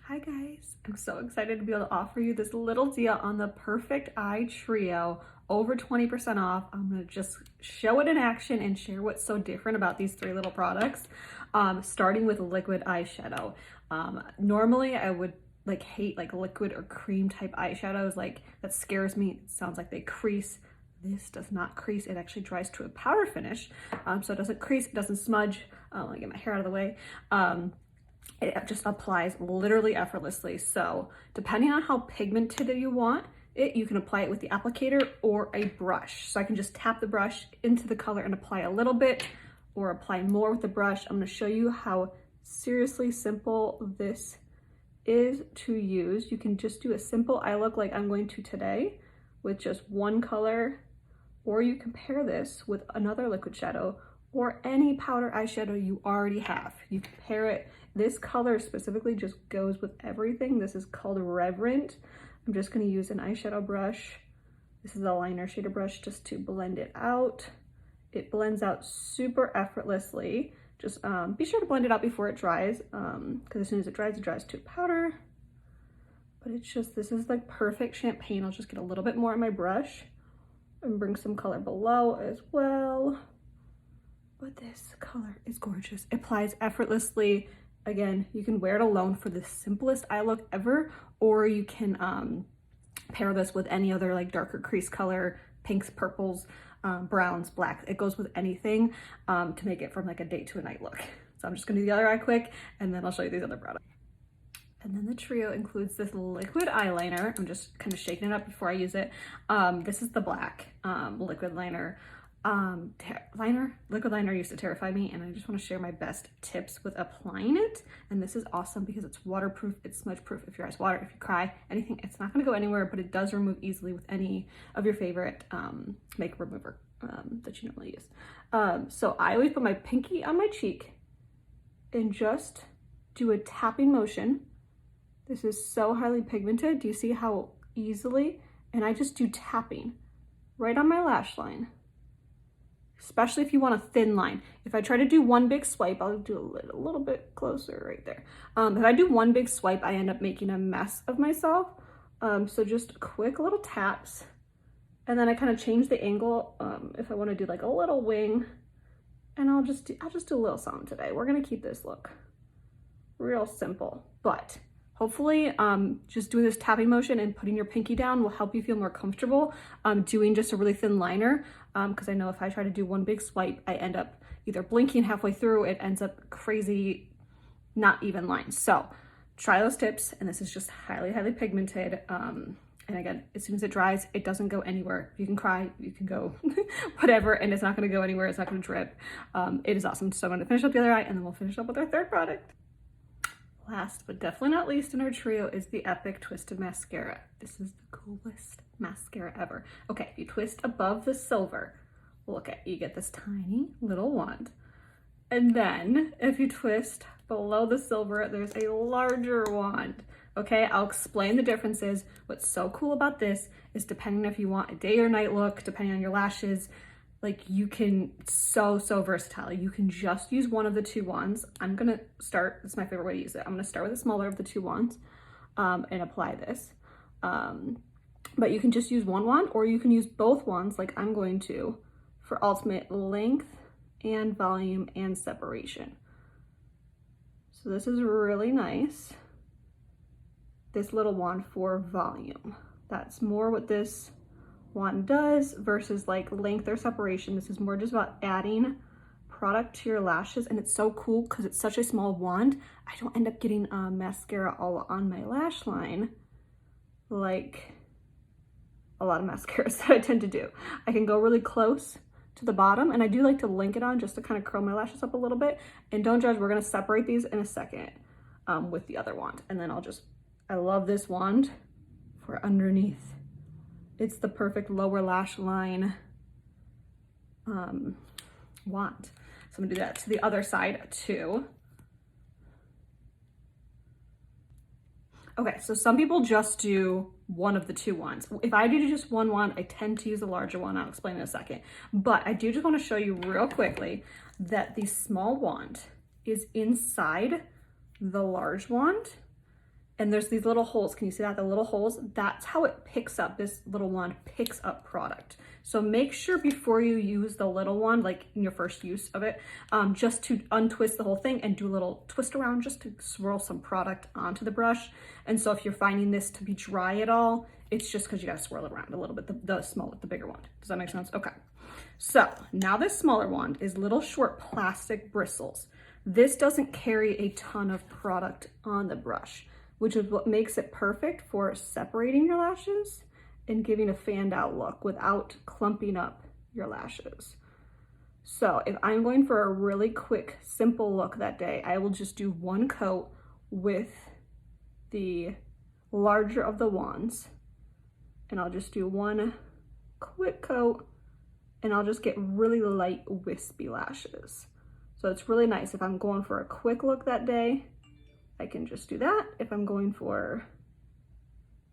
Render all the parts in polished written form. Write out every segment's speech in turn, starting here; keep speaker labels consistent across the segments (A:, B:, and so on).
A: Hi guys, I'm so excited to be able to offer you this little deal on the Perfect Eye Trio, over 20% off. I'm gonna just show it in action and share what's so different about these three little products. Starting with liquid eyeshadow. Normally I would hate liquid or cream type eyeshadows, that scares me. It sounds like they crease. This does not crease. It actually dries to a powder finish. So it doesn't crease, it doesn't smudge. Let me get my hair out of the way. It just applies literally effortlessly. So depending on how pigmented you want it, you can apply it with the applicator or a brush. So I can just tap the brush into the color and apply a little bit, or apply more with the brush. I'm going to show you how seriously simple this is to use. You can just do a simple eye look like I'm going to today with just one color, or you can pair this with another liquid shadow or any powder eyeshadow you already have. You can pair it. This color specifically just goes with everything. This is called Reverent. I'm just gonna use an eyeshadow brush. This is a liner shader brush just to blend it out. It blends out super effortlessly. Just be sure to blend it out before it dries, because as soon as it dries to powder. But it's just, this is like perfect champagne. I'll just get a little bit more on my brush and bring some color below as well. But this color is gorgeous. It applies effortlessly. Again, you can wear it alone for the simplest eye look ever, or you can pair this with any other darker crease color, pinks, purples, browns, blacks. It goes with anything to make it from a day to a night look. So I'm just gonna do the other eye quick, and then I'll show you these other products. And then the trio includes this liquid eyeliner. I'm just kind of shaking it up before I use it. This is the black liquid liner. Liquid liner used to terrify me, and I just want to share my best tips with applying it. And this is awesome because it's waterproof, it's smudge proof. If your eyes water, if you cry, anything, it's not going to go anywhere, but it does remove easily with any of your favorite makeup remover that you normally use. So I always put my pinky on my cheek and just do a tapping motion. This is so highly pigmented. Do you see how easily? And I just do tapping right on my lash line. Especially if you want a thin line. If I try to do one big swipe, I'll do a little bit closer right there. If I do one big swipe, I end up making a mess of myself. So just quick little taps. And then I kind of change the angle if I want to do a little wing. And I'll just do a little something today. We're going to keep this look real simple. But hopefully just doing this tapping motion and putting your pinky down will help you feel more comfortable doing just a really thin liner, because I know if I try to do one big swipe, I end up either blinking halfway through, it ends up crazy, not even lines. So try those tips, and this is just highly, highly pigmented. And again, as soon as it dries, it doesn't go anywhere. You can cry, you can go whatever, and it's not gonna go anywhere, it's not gonna drip. It is awesome. So I'm gonna finish up the other eye, and then we'll finish up with our third product. Last but definitely not least in our trio is the Epic Twisted Mascara. This is the coolest mascara ever. Okay, if you twist above the silver, look at, you get this tiny little wand. And then if you twist below the silver, there's a larger wand. Okay, I'll explain the differences. What's so cool about this is depending if you want a day or night look, depending on your lashes, you can, so versatile. You can just use one of the two wands. I'm gonna start, it's my favorite way to use it. I'm gonna start with the smaller of the two wands and apply this. But you can just use one wand, or you can use both wands like I'm going to for ultimate length and volume and separation. So this is really nice. This little wand for volume. That's more what this wand does versus length or separation. This is more just about adding product to your lashes, and it's so cool because it's such a small wand. I don't end up getting mascara all on my lash line like a lot of mascaras that I tend to do. I can go really close to the bottom, and I do like to link it on just to kind of curl my lashes up a little bit. And don't judge, we're gonna separate these in a second with the other wand. And then I love this wand for underneath. It's the perfect lower lash line wand. So I'm gonna do that to the other side too. Okay, so some people just do one of the two wands. If I do just one wand, I tend to use a larger one. I'll explain in a second. But I do just want to show you real quickly that the small wand is inside the large wand. and there's these little holes. Can you see that? The little holes, that's how it picks up, this little wand picks up product. So make sure before you use the little wand, like in your first use of it, just to untwist the whole thing and do a little twist around just to swirl some product onto the brush. And so if you're finding this to be dry at all, it's just because you gotta swirl it around a little bit, the bigger wand. Does that make sense? Okay. So now this smaller wand is little short plastic bristles. This doesn't carry a ton of product on the brush, which is what makes it perfect for separating your lashes and giving a fanned out look without clumping up your lashes. So if I'm going for a really quick, simple look that day, I will just do one coat with the larger of the wands, and I'll just do one quick coat, and I'll just get really light wispy lashes. So it's really nice if I'm going for a quick look that day, I can just do that. If I'm going for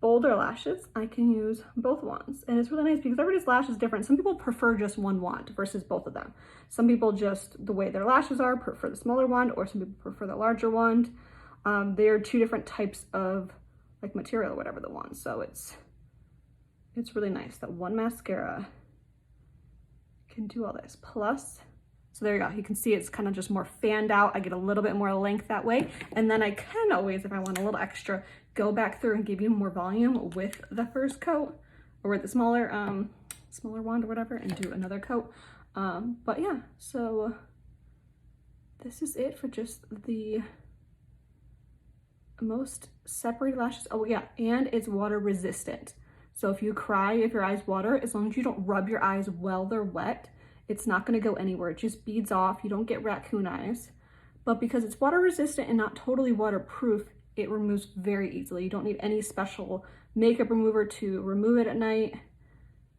A: bolder lashes, I can use both wands. And it's really nice because everybody's lash is different. Some people prefer just one wand versus both of them. Some people just, the way their lashes are, prefer the smaller wand, or some people prefer the larger wand. They are two different types of like material or whatever the wand. So it's really nice that one mascara can do all this. Plus, so there you go. You can see it's kind of just more fanned out. I get a little bit more length that way. And then I can always, if I want a little extra, go back through and give you more volume with the first coat or with the smaller wand or whatever, and do another coat. But yeah, so this is it for just the most separated lashes. Oh yeah, and it's water resistant. So if you cry, if your eyes water, as long as you don't rub your eyes while they're wet, it's not going to go anywhere. It just beads off. You don't get raccoon eyes. But because it's water resistant and not totally waterproof, it removes very easily. You don't need any special makeup remover to remove it at night.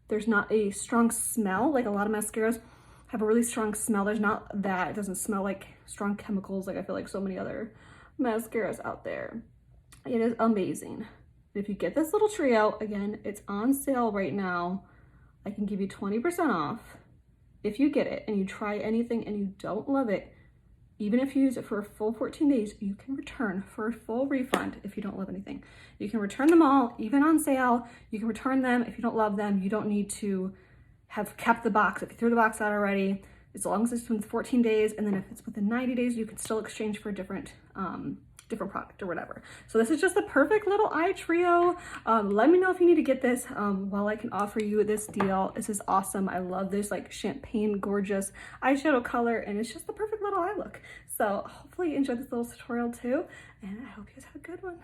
A: There's not a strong smell. Like a lot of mascaras have a really strong smell. There's not that. It doesn't smell like strong chemicals like I feel like so many other mascaras out there. It is amazing. If you get this little trio, again, it's on sale right now. I can give you 20% off. If you get it and you try anything and you don't love it, even if you use it for a full 14 days, you can return for a full refund if you don't love anything. You can return them all, even on sale. You can return them if you don't love them. You don't need to have kept the box. If you threw the box out already, as long as it's within 14 days, and then if it's within 90 days, you can still exchange for a different product or whatever. So this is just the perfect little eye trio. Let me know if you need to get this while I can offer you this deal. This is awesome. I love this like champagne gorgeous eyeshadow color, and it's just the perfect little eye look. So hopefully you enjoyed this little tutorial too, and I hope you guys have a good one.